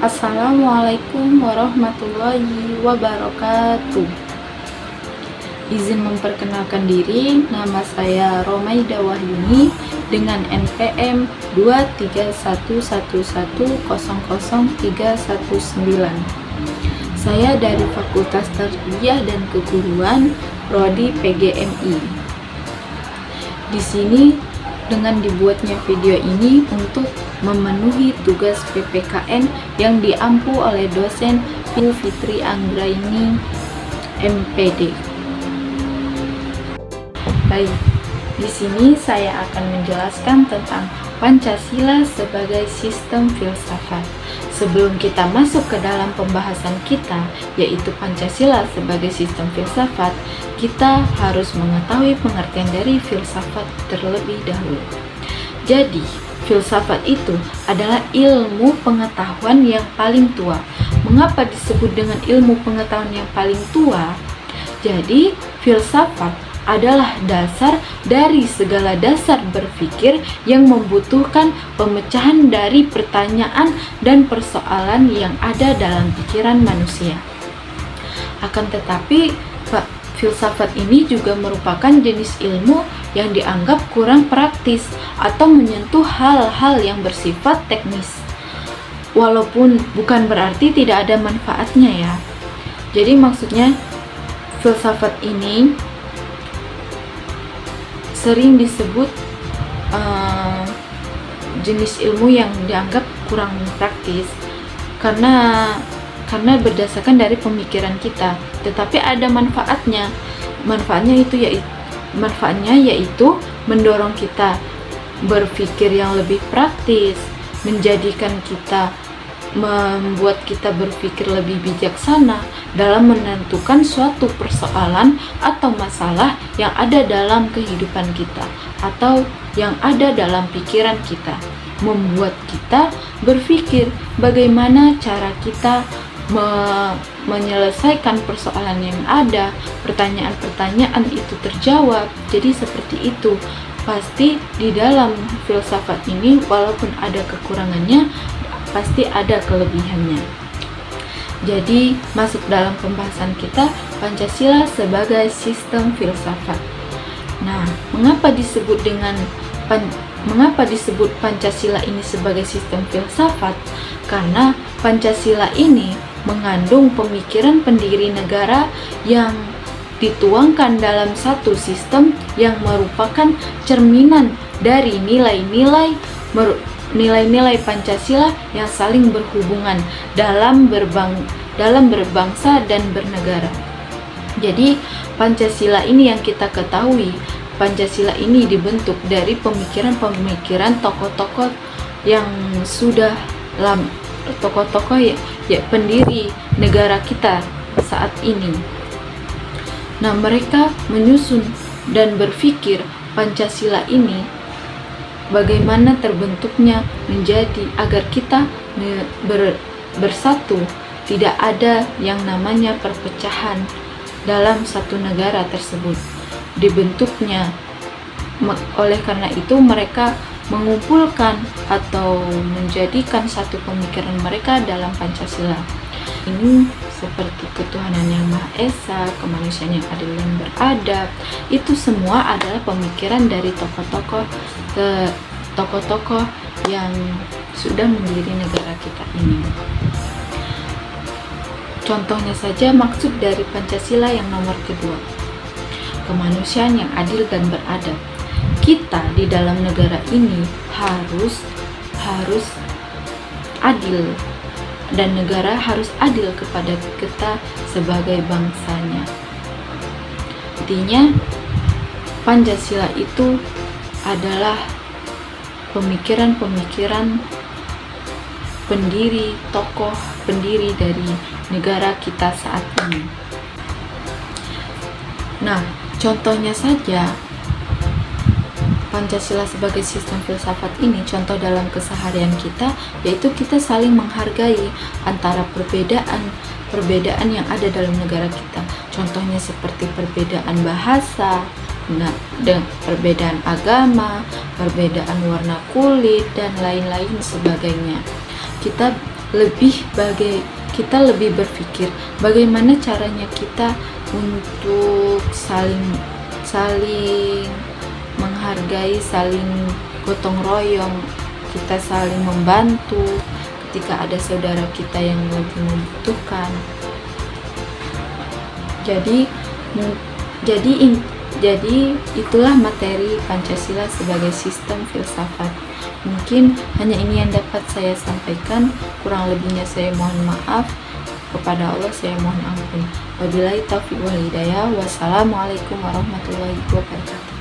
Assalamualaikum warahmatullahi wabarakatuh. Izin memperkenalkan diri, nama saya Romaida Wahyuni dengan NPM 23111000319. Saya dari Fakultas Tarbiyah dan Keguruan, Prodi PGMI. Di sini dengan dibuatnya video ini untuk memenuhi tugas PPKN yang diampu oleh dosen Fitri Anggraini MPD. Baik, di sini saya akan menjelaskan tentang Pancasila sebagai sistem filsafat. Sebelum kita masuk ke dalam pembahasan kita, yaitu Pancasila sebagai sistem filsafat, kita harus mengetahui pengertian dari filsafat terlebih dahulu. Jadi, filsafat itu adalah ilmu pengetahuan yang paling tua. Mengapa disebut dengan ilmu pengetahuan yang paling tua? Jadi, filsafat adalah dasar dari segala dasar berpikir yang membutuhkan pemecahan dari pertanyaan dan persoalan yang ada dalam pikiran manusia. Akan tetapi, filsafat ini juga merupakan jenis ilmu yang dianggap kurang praktis atau menyentuh hal-hal yang bersifat teknis. Walaupun bukan berarti tidak ada manfaatnya ya. Jadi maksudnya filsafat ini sering disebut jenis ilmu yang dianggap kurang praktis karena berdasarkan dari pemikiran kita, tetapi ada manfaatnya. Manfaatnya yaitu mendorong kita berpikir yang lebih praktis, membuat kita berpikir lebih bijaksana dalam menentukan suatu persoalan atau masalah yang ada dalam kehidupan kita atau yang ada dalam pikiran kita, membuat kita berpikir bagaimana cara kita menyelesaikan persoalan yang ada, pertanyaan-pertanyaan itu terjawab. Jadi seperti itu. Pasti di dalam filsafat ini walaupun ada kekurangannya, pasti ada kelebihannya. Jadi masuk dalam pembahasan kita, Pancasila sebagai sistem filsafat. Nah, mengapa disebut Pancasila ini sebagai sistem filsafat? Karena Pancasila ini mengandung pemikiran pendiri negara yang dituangkan dalam satu sistem yang merupakan cerminan dari nilai-nilai Pancasila yang saling berhubungan dalam berbangsa dan bernegara. Jadi Pancasila ini yang kita ketahui, Pancasila ini dibentuk dari pemikiran-pemikiran tokoh-tokoh yang sudah pendiri negara kita saat ini. Nah, mereka menyusun dan berpikir Pancasila ini bagaimana terbentuknya menjadi agar kita bersatu, tidak ada yang namanya perpecahan dalam satu negara tersebut. Dibentuknya oleh karena itu mereka mengumpulkan atau menjadikan satu pemikiran mereka dalam Pancasila. Ini seperti ketuhanan yang Maha Esa, kemanusiaan yang adil dan beradab. Itu semua adalah pemikiran dari tokoh-tokoh yang sudah mendiri negara kita ini. Contohnya saja maksud dari Pancasila yang nomor kedua, kemanusiaan yang adil dan beradab. Kita di dalam negara ini harus adil, dan negara harus adil kepada kita sebagai bangsanya. Intinya Pancasila itu adalah pemikiran-pemikiran tokoh pendiri dari negara kita saat ini. Nah, contohnya saja Pancasila sebagai sistem filsafat ini, contoh dalam keseharian kita, yaitu kita saling menghargai antara perbedaan yang ada dalam negara kita. Contohnya seperti perbedaan bahasa, perbedaan agama, perbedaan warna kulit, dan lain-lain sebagainya. Kita kita lebih berpikir bagaimana caranya kita untuk saling menghargai, saling gotong royong, kita saling membantu ketika ada saudara kita yang lagi membutuhkan. Jadi itulah materi Pancasila sebagai sistem filsafat. Mungkin hanya ini yang dapat saya sampaikan, kurang lebihnya saya mohon maaf. Kepada Allah saya mohon ampun. Wabillahi taufiq wal hidayah. Wassalamualaikum warahmatullahi wabarakatuh.